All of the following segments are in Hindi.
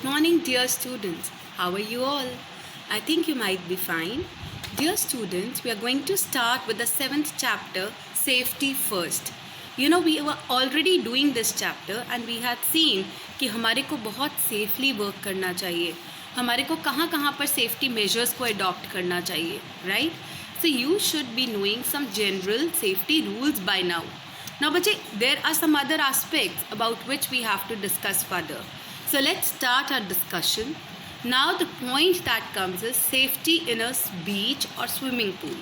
morning, dear students. How are you all? I think you might be fine. Dear students, we are going to start with the 7th chapter, Safety First. You know, we were already doing this chapter and we had seen कि हमारे को बहुत सेफली वर्क करना चाहिए, हमारे को कहाँ कहाँ पर सेफ्टी मेजर्स को अडॉप्ट करना चाहिए, right? So you should be knowing some general safety rules by now. Now, बच्चे, there are some other aspects about which we have to discuss further. So let's start our discussion. Now the point that comes is safety in a beach or swimming pool.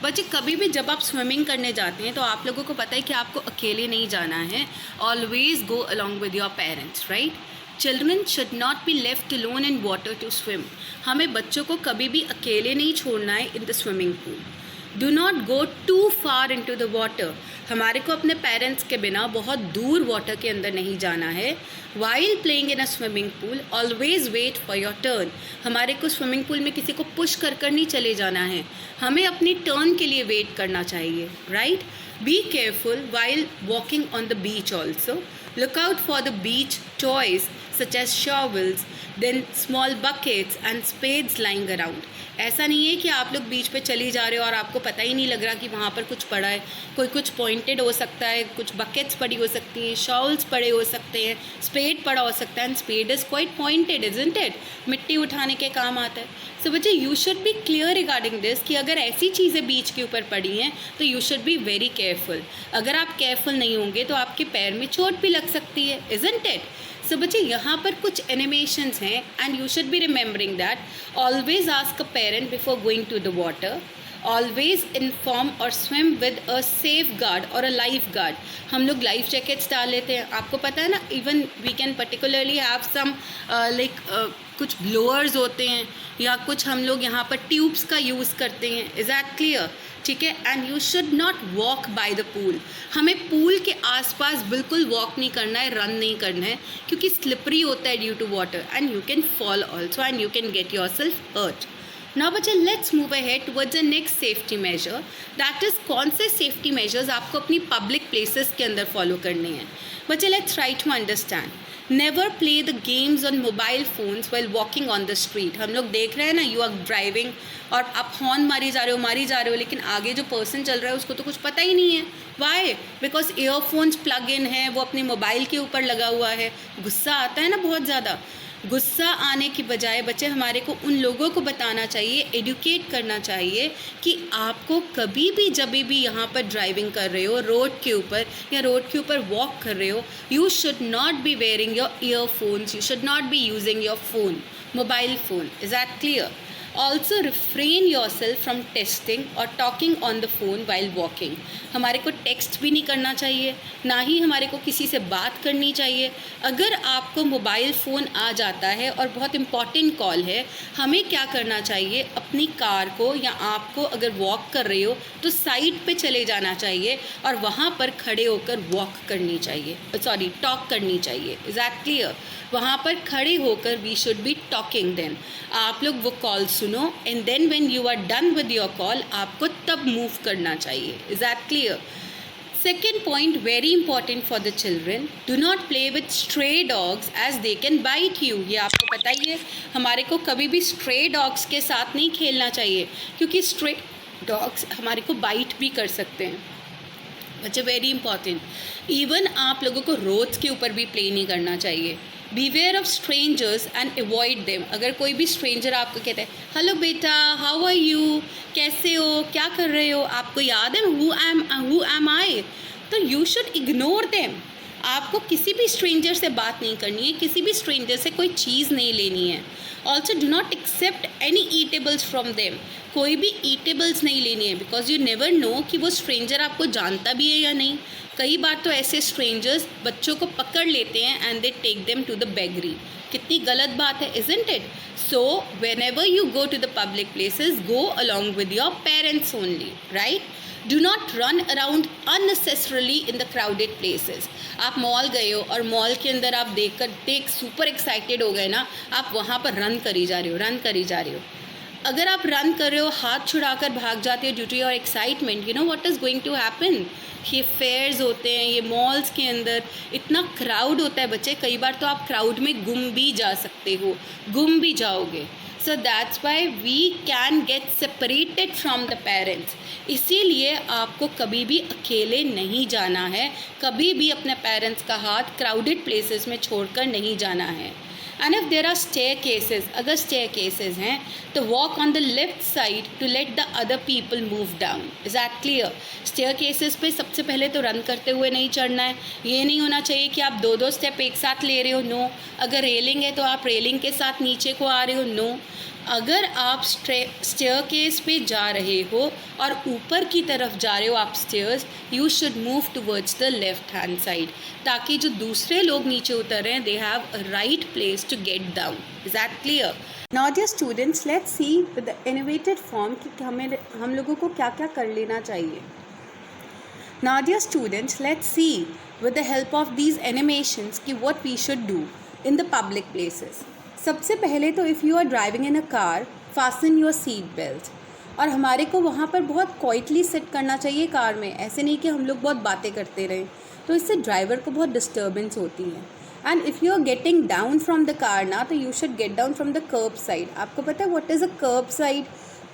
बच्चे, कभी भी जब आप स्विमिंग करने जाते हैं तो आप लोगों को पता है कि आपको अकेले नहीं जाना है. Always go along with your parents, right? Children should not be left alone in water to swim. हमें बच्चों को कभी भी अकेले नहीं छोड़ना है in the swimming pool. Do not go too far into the water. हमारे को अपने पेरेंट्स के बिना बहुत दूर वाटर के अंदर नहीं जाना है. While playing in a swimming pool always wait for your turn. हमारे को स्विमिंग पूल में किसी को पुश कर नहीं चले जाना है, हमें अपनी टर्न के लिए वेट करना चाहिए, right? Be careful while walking on the beach also. Look out for the beach toys such as shovels, then small buckets and spades lying around. ऐसा नहीं है कि आप लोग बीच पे चली जा रहे हो और आपको पता ही नहीं लग रहा कि वहाँ पर कुछ पड़ा है. कोई कुछ पॉइंटेड हो सकता है, कुछ बकेट्स पड़ी हो सकती हैं, शॉवल्स पड़े हो सकते हैं, स्पेड पड़ा हो सकता है. And spade is quite pointed, isn't it? मिट्टी उठाने के काम आता है. सो बच्चे, you should be clear regarding this कि अगर ऐसी चीज़ें बीच के ऊपर पड़ी हैं तो you should be very careful. अगर आप केयरफुल नहीं होंगे तो आपके पैर में चोट भी लग सकती है, इजंट इट? सो बच्चे, यहाँ पर कुछ एनिमेशंस हैं and you should be remembering that. Always ask a parent before going to the water. Always inform और swim with a safe guard और अ लाइफ गार्ड. हम लोग लाइफ जैकेट्स डाल लेते हैं, आपको पता है ना. Even we can particularly have some कुछ ब्लोअर्स होते हैं या कुछ हम लोग यहाँ पर ट्यूब्स का यूज़ करते हैं. Is that clear? ठीक है. And you should not walk by the pool. हमें पूल के आसपास बिल्कुल वॉक नहीं करना है, रन नहीं करना है, क्योंकि स्लिपरी होता है due to water and you can fall also and you can get your self hurt. Now बच्चे, let's move ahead towards the next safety measure. That is कौन से सेफ्टी मेजर्स आपको अपनी पब्लिक प्लेसेस के अंदर फॉलो करने हैं. बच्चे, let's try to understand. Never play the games on mobile phones while walking on the street. हम लोग देख रहे हैं ना, यू आर ड्राइविंग और आप हॉर्न मारी जा रहे हो, लेकिन आगे जो पर्सन चल रहा है उसको तो कुछ पता ही नहीं है. Why? Because earphones plug in है, वो अपने मोबाइल के ऊपर लगा हुआ है. गुस्सा आता है ना बहुत ज़्यादा. गुस्सा आने की बजाय बच्चे, हमारे को उन लोगों को बताना चाहिए, एडुकेट करना चाहिए कि आपको कभी भी जब भी यहाँ पर ड्राइविंग कर रहे हो रोड के ऊपर या रोड के ऊपर वॉक कर रहे हो, you should not be wearing your earphones, you should not be using your phone, mobile phone. Is that clear? Also refrain your self from texting और talking on the phone while walking. हमारे को टेक्स्ट भी नहीं करना चाहिए, ना ही हमारे को किसी से बात करनी चाहिए. अगर आपको मोबाइल फ़ोन आ जाता है और बहुत इम्पॉर्टेंट कॉल है, हमें क्या करना चाहिए? अपनी कार को या आपको अगर वॉक कर रहे हो तो साइड पे चले जाना चाहिए और वहाँ पर खड़े होकर वॉक करनी चाहिए, सॉरी टॉक करनी चाहिए. Is that clear? वहाँ पर खड़े होकर we should be talking. Then आप लोग वो कॉल सुनो and then when you are done with your call आपको तब मूव करना चाहिए. इज़ दैट क्लियर? Second point, very important for the children. Do not play with stray dogs as they can bite you. ये आपको पता ही है, हमारे को कभी भी स्ट्रे डॉग्स के साथ नहीं खेलना चाहिए, क्योंकि स्ट्रे डॉग्स हमारे को बाइट भी कर सकते हैं. बच्चे, वेरी इंपॉर्टेंट. इवन आप लोगों को रोड्स के ऊपर भी प्ले नहीं करना चाहिए. Beware of strangers and avoid them. अगर कोई भी स्ट्रेंजर आपको कहता है हेलो बेटा, हाउ आर यू, कैसे हो, क्या कर रहे हो, आपको याद है हु एम आई, तो यू शुड इग्नोर देम. आपको किसी भी स्ट्रेंजर से बात नहीं करनी है, किसी भी स्ट्रेंजर से कोई चीज़ नहीं लेनी है. Also do not accept any eatables from them. कोई भी ईटेबल्स नहीं लेनी है, बिकॉज यू नेवर नो कि वो स्ट्रेंजर आपको जानता भी है या नहीं. कई बार तो ऐसे स्ट्रेंजर्स बच्चों को पकड़ लेते हैं and they take them to the beggary. कितनी गलत बात है, isn't it? So whenever you go to the public places, go along with your parents only, right? Do not run around unnecessarily in the crowded places. आप मॉल गए हो और मॉल के अंदर आप देख सुपर एक्साइटेड हो गए ना, आप वहाँ पर रन करी जा रहे हो. अगर आप रन कर रहे हो, हाथ छुड़ाकर भाग जाते हो due to your excitement, you know what is going to happen. ये फेयर्स होते हैं, ये मॉल्स के अंदर इतना क्राउड होता है बच्चे, कई बार तो आप क्राउड में गुम भी जा सकते हो, गुम भी जाओगे। So that's why we can get separated from the parents. इसीलिए आपको कभी भी अकेले नहीं जाना है, कभी भी अपने पेरेंट्स का हाथ क्राउडेड प्लेसेस में छोड़कर नहीं जाना है। And if there are staircases, अगर staircases हैं तो walk on the left side to let the other people move down. Is that clear? staircases पे सबसे पहले तो रन करते हुए नहीं चढ़ना है। ये नहीं होना चाहिए कि आप 2-2 स्टेप एक साथ ले रहे हो, नो। अगर रेलिंग है तो आप रेलिंग के साथ नीचे को आ रहे हो, नो। अगर आप स्टेयरकेस पे जा रहे हो और ऊपर की तरफ जा रहे हो आप stairs, you should move towards the left hand side, ताकि जो दूसरे लोग नीचे उतर रहे हैं they have a right place to get down. Is that clear? Now dear students, let's see with the innovated form कि हम लोगों को क्या क्या कर लेना चाहिए। Now dear students, let's see with the help of these animations कि what we should do in the public places. सबसे पहले तो if you are driving in a car, fasten your seat belt. और हमारे को वहाँ पर बहुत क्वाइटली सिट करना चाहिए कार में, ऐसे नहीं कि हम लोग बहुत बातें करते रहें, तो इससे ड्राइवर को बहुत डिस्टर्बेंस होती है। And if you are getting down from the car ना, तो you should get down from the curb side. आपको पता है what is a curb side?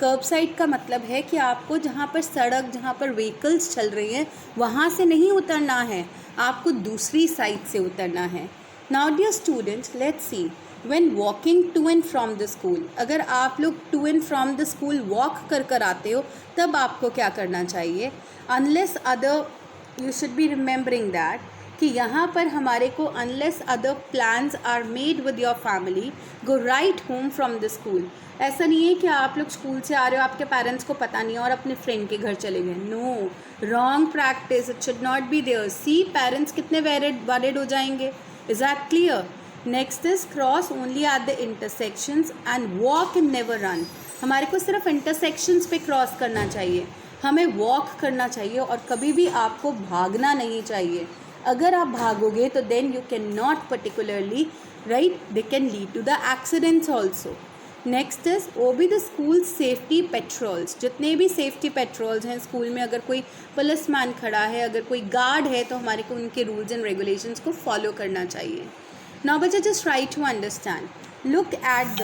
Curb side का मतलब है कि आपको जहाँ पर सड़क, जहाँ पर व्हीकल्स चल रही हैं, वहाँ से नहीं उतरना है, आपको दूसरी साइड से उतरना है। Now dear students, let's see when walking to and from the school. अगर आप लोग to and from the school walk कर कर आते हो, तब आपको क्या करना चाहिए? Unless other, you should be remembering that कि यहाँ पर हमारे को unless other plans are made with your family, go right home from the school. ऐसा नहीं है कि आप लोग स्कूल से आ रहे हो, आपके पेरेंट्स को पता नहीं है और अपने फ्रेंड के घर चले गए। No, wrong practice, it should not be there. See parents कितने वैरिड हो जाएंगे। Is that clear? Next is cross only at the intersections and walk and never run. हमारे को सिर्फ इंटरसेक्शंस पे क्रॉस करना चाहिए, हमें वॉक करना चाहिए और कभी भी आपको भागना नहीं चाहिए। अगर आप भागोगे तो then you can not particularly right, they can lead to the accidents also. Next is वो भी द स्कूल सेफ्टी पेट्रोल्स। जितने भी सेफ्टी पेट्रोल्स हैं स्कूल में, अगर कोई पुलिस मैन खड़ा है, अगर कोई गार्ड है, तो हमारे को उनके रूल्स एंड रेगुलेशंस को फॉलो करना चाहिए। नाउ बच्चे just try to understand, look at the,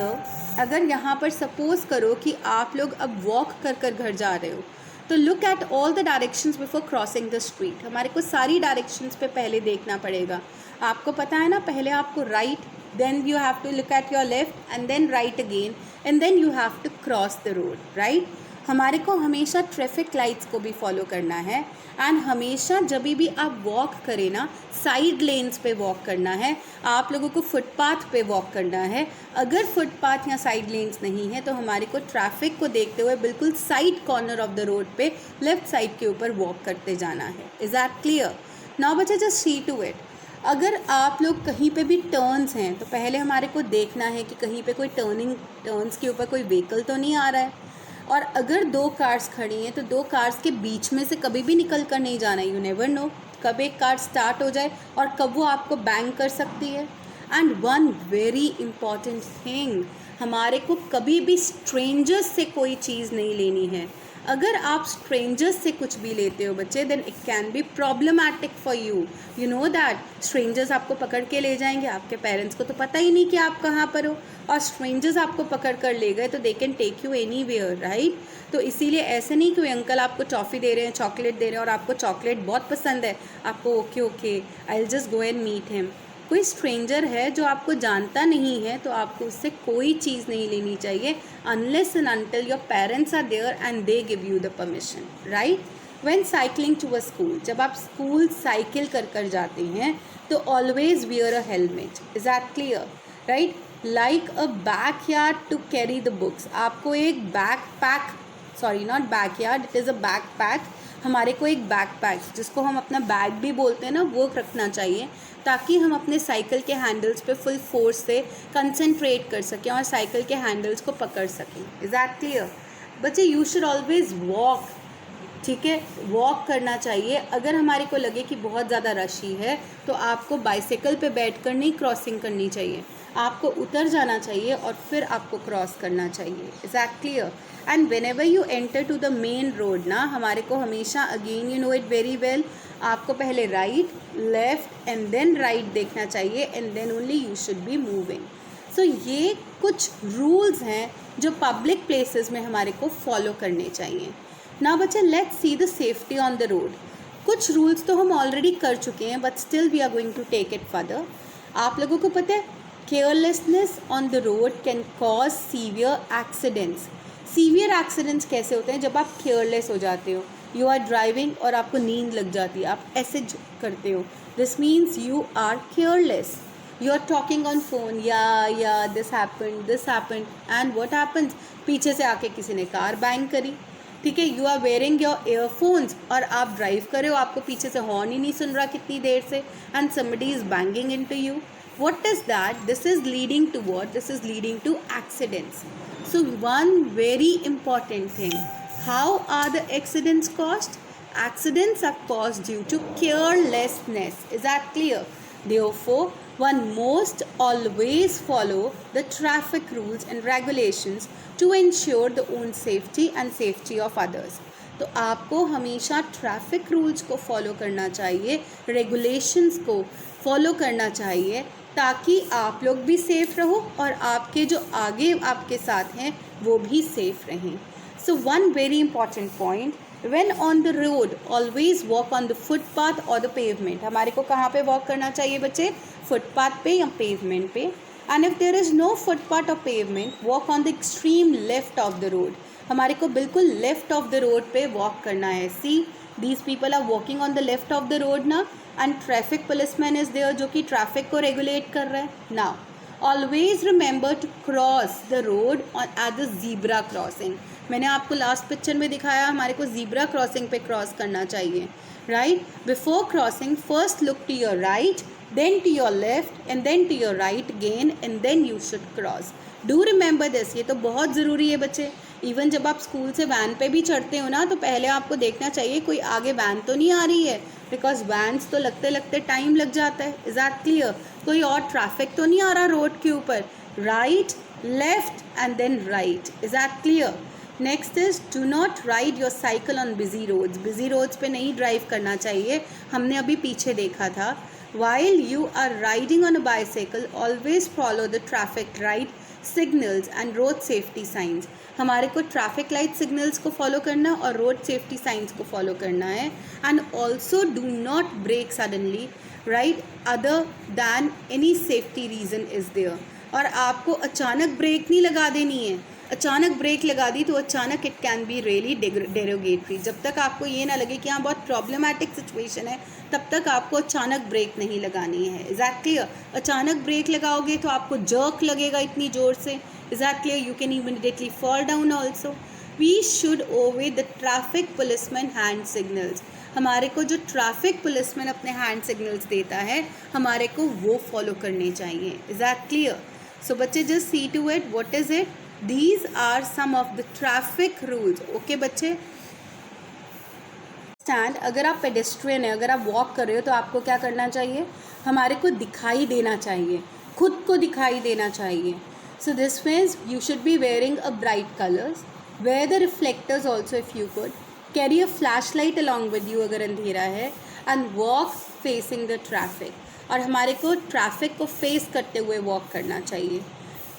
अगर यहाँ पर सपोज करो कि आप लोग अब वॉक कर कर घर जा रहे हो, तो look at all the directions before crossing the street. हमारे को सारी डायरेक्शंस पे पहले देखना पड़ेगा। आपको पता है ना, पहले आपको right, then you have to look at your left and then right again and then you have to cross the road, right? हमारे को हमेशा ट्रैफिक लाइट्स को भी फॉलो करना है एंड हमेशा जब भी आप वॉक करें ना, साइड लेन्स पे वॉक करना है। आप लोगों को फुटपाथ पे वॉक करना है। अगर फुटपाथ या साइड लेन्स नहीं है तो हमारे को ट्रैफिक को देखते हुए बिल्कुल side corner of the road पे लेफ्ट साइड के ऊपर वॉक करते जाना है। Is that clear? नाउ बच्चे जस्ट सी टू इट। अगर आप लोग कहीं पे भी टर्न्स हैं तो पहले हमारे को देखना है कि कहीं पे कोई टर्न्स के ऊपर कोई व्हीकल तो नहीं आ रहा है। और अगर 2 कार्स खड़ी हैं तो 2 कार्स के बीच में से कभी भी निकल कर नहीं जाना है। यू नेवर नो कब एक कार स्टार्ट हो जाए और कब वो आपको बैंग कर सकती है। And one very important thing, हमारे को कभी भी स्ट्रेंजर्स से कोई चीज़ नहीं लेनी है। अगर आप स्ट्रेंजर्स से कुछ भी लेते हो बच्चे, then it can be problematic for you. You know that strangers आपको पकड़ के ले जाएंगे, आपके पेरेंट्स को तो पता ही नहीं कि आप कहाँ पर हो, और स्ट्रेंजर्स आपको पकड़ कर ले गए तो they can take you anywhere, right? तो इसीलिए ऐसे नहीं कि कोई अंकल आपको टॉफ़ी दे रहे हैं, चॉकलेट दे रहे हैं और आपको चॉकलेट बहुत पसंद है, आपको okay I will just go and meet him. कोई स्ट्रेंजर है जो आपको जानता नहीं है तो आपको उससे कोई चीज़ नहीं लेनी चाहिए unless and until your parents are there and they give you the permission, right? When cycling to a school, जब आप स्कूल साइकिल कर कर जाते हैं तो always wear a helmet. Is that clear? Right? Like a backyard to carry the books. आपको एक backpack, sorry not backyard, it is a backpack. हमारे को एक बैकपैक, जिसको हम अपना बैग भी बोलते हैं ना, वो रखना चाहिए ताकि हम अपने साइकिल के हैंडल्स पे फुल फोर्स से कंसंट्रेट कर सकें और साइकिल के हैंडल्स को पकड़ सकें। Is that clear? बच्चे यू शुड ऑलवेज वॉक ठीक है, वॉक करना चाहिए। अगर हमारे को लगे कि बहुत ज़्यादा रशी है तो आपको बाइसाइकिल पे बैठकर नहीं क्रॉसिंग करनी चाहिए, आपको उतर जाना चाहिए और फिर आपको क्रॉस करना चाहिए। Is that clear? And whenever you enter to the main road ना, हमारे को हमेशा, again you know it very well, आपको पहले right, left and then right देखना चाहिए and then only you should be moving. So ये कुछ रूल्स हैं जो पब्लिक प्लेसेस में हमारे को फॉलो करने चाहिए। ना बच्चे, let's see the safety on the road. कुछ रूल्स तो हम ऑलरेडी कर चुके हैं but still we are going to take it further. आप लोगों को पता है, carelessness on the road can cause severe accidents. Severe accidents कैसे होते हैं? जब आप केयरलेस हो जाते हो, यू आर ड्राइविंग और आपको नींद लग जाती है, आप ऐसे करते हो, this means you are careless. You are talking on phone, yeah, this happened, and what happens? पीछे से आके किसी ने कार बैंग करी, ठीक है। You are wearing your earphones और आप ड्राइव कर रहे हो, आपको पीछे से हॉर्न ही नहीं सुन रहा कितनी देर से, and somebody is banging into you. What is that? This is leading to what? This is leading to accidents. So one very important thing, how are the accidents caused? Accidents are caused due to carelessness. Is that clear? Therefore, one must always follow the traffic rules and regulations to ensure the own safety and safety of others. तो आपको हमेशा ट्रैफिक रूल्स को फॉलो करना चाहिए, रेगुलेशंस को फॉलो करना चाहिए, ताकि आप लोग भी सेफ़ रहो और आपके जो आगे आपके साथ हैं वो भी सेफ़ रहें। So one very important point, when on the road always walk on the footpath or the pavement. हमारे को कहाँ पे वॉक करना चाहिए बच्चे? फुटपाथ पे या पेवमेंट पे। And if there is no footpath और pavement, walk on the extreme left of the road. हमारे को बिल्कुल लेफ्ट ऑफ द रोड पे वॉक करना है। See, these people are walking on the left of the road ना, and traffic policeman is there जो कि ट्रैफिक को रेगुलेट कर रहा है। Now always remember to cross the road at the zebra crossing. मैंने आपको लास्ट पिक्चर में दिखाया, हमारे को ज़ीब्रा क्रॉसिंग पे क्रॉस करना चाहिए, right. Before crossing first look to your right, then to your left and then to your right again and then you should cross. Do remember this, ये तो बहुत ज़रूरी है बच्चे। इवन जब आप स्कूल से वैन पे भी चढ़ते हो ना, तो पहले आपको देखना चाहिए कोई आगे वैन तो नहीं आ रही है, बिकॉज वैन्स तो लगते लगते टाइम लग जाता है। Is that clear? कोई और ट्रैफिक तो नहीं आ रहा रोड के ऊपर। Right, left and then right. Is that clear? Next is, do not ride your cycle on busy roads. Busy roads पे नहीं ड्राइव करना चाहिए, हमने अभी पीछे देखा था। While you are riding on a bicycle, always follow the traffic light signals and road safety science. हमारे को ट्रैफिक लाइट सिग्नल्स को फॉलो करना और रोड सेफ्टी साइंस को फॉलो करना है। And also do not brake suddenly, right, other than any safety reason is there. और आपको अचानक ब्रेक नहीं लगा देनी है। अचानक ब्रेक लगा दी तो अचानक it can be really derogatory. जब तक आपको ये ना लगे कि हाँ बहुत प्रॉब्लमैटिक सिचुएशन है, तब तक आपको अचानक ब्रेक नहीं लगानी है। Is that clear? अचानक ब्रेक लगाओगे तो आपको जर्क लगेगा इतनी ज़ोर से। Is that clear? You can immediately fall down also. We should obey the traffic policeman hand signals. हमारे को जो ट्रैफिक पुलिसमैन अपने हैंड सिग्नल्स देता है, हमारे को वो फॉलो करने चाहिए। Is that clear? सो बच्चे just see to it, what is it? These are some of the traffic rules. Okay बच्चे, स्टैंड, अगर आप पेडेस्ट्रियन है, अगर आप वॉक कर रहे हो तो आपको क्या करना चाहिए? हमारे को दिखाई देना चाहिए, खुद को दिखाई देना चाहिए। So this means you should be wearing a bright colours, wear the reflectors also if you could, carry a flashlight along with you अगर अंधेरा है, and walk facing the traffic. और हमारे को ट्रैफिक को फेस करते हुए वॉक करना चाहिए।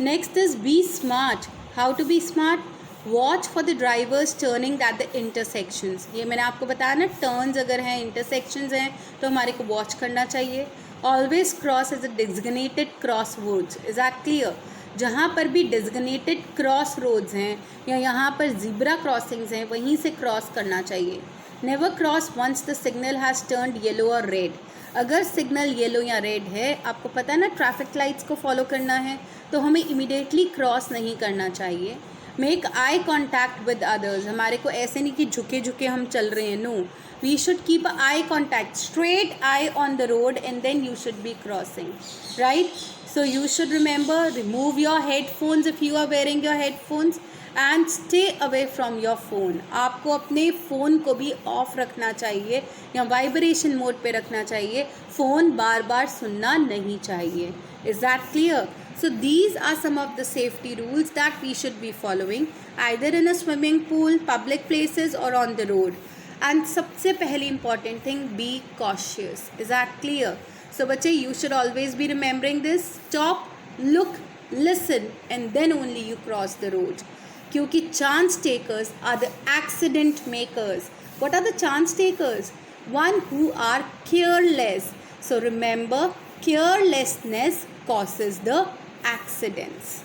Next is be smart. How to be smart? Watch for the drivers turning at the intersections. ये मैंने आपको बताया ना, टर्न्स अगर हैं, intersections हैं, तो हमारे को वॉच करना चाहिए। Always cross as a designated crossroads. Is that clear? जहाँ पर भी designated crossroads हैं या यहाँ पर zebra crossings हैं, वहीं से क्रॉस करना चाहिए। Never cross once the signal has turned yellow or red. अगर सिग्नल येलो या रेड है, आपको पता है ना ट्रैफिक लाइट्स को फॉलो करना है, तो हमें इमीडिएटली क्रॉस नहीं करना चाहिए। Make eye contact with others. हमारे को ऐसे नहीं कि झुके झुके हम चल रहे हैं, no, we should keep eye contact, straight eye on the road and then you should be crossing, right. So you should remember, remove your headphones if you are wearing your headphones, and stay away from your phone. आपको अपने फ़ोन को भी ऑफ रखना चाहिए या वाइब्रेशन मोड पे रखना चाहिए. फ़ोन बार बार सुनना नहीं चाहिए. Is that clear? So these are some of the safety rules that we should be following either in a swimming pool, public places or on the road. And सबसे पहली important thing, be cautious. Is that clear? So बच्चे, you should always be remembering this. Stop, look, listen and then only you cross the road. क्योंकि chance takers are the accident makers. What are the chance takers? One who are careless. So remember, carelessness causes the accidents.